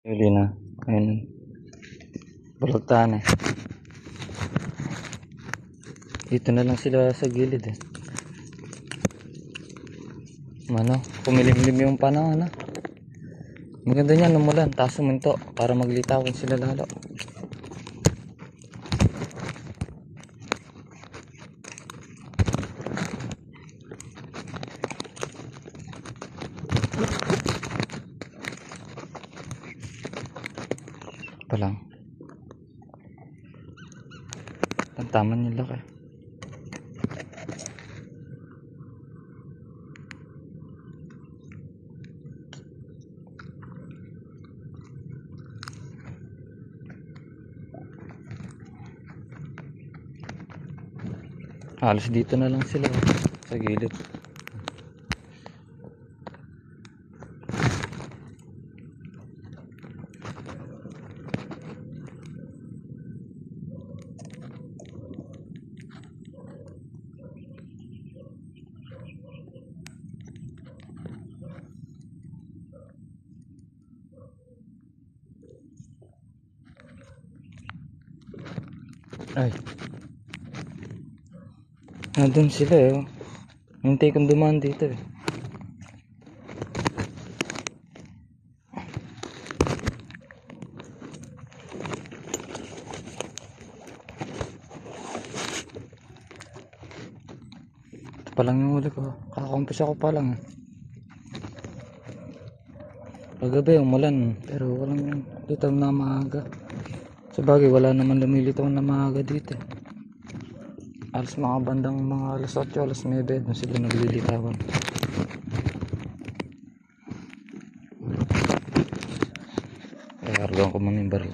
Huli na. Ayun. Balagtaan eh. Dito na lang sila sa gilid eh. Kumilimlim yung panahon. Maganda niyan umulan, taas suminto para maglitawan sila lalo. Palang. Ang tama nila laki. Halos dito na lang sila sa gilid. Ay. Nandun sila eh. Hintay kong dumaan dito eh. Ito pa lang yung huli ko. Kakakumpis ako pa lang eh. Kagabi umulan pero walang litaw na maaga. Sabagay wala naman lumilitaw na maaga dito eh. Alas mga bandang mga alas 8, alas 9 doon sila naglilitawan. Kaya argawan ko muna yung baril.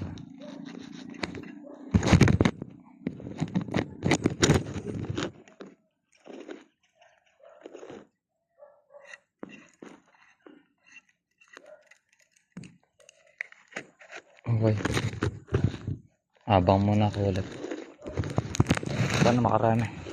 Okay. Abang muna ako ulit. Sana makarami.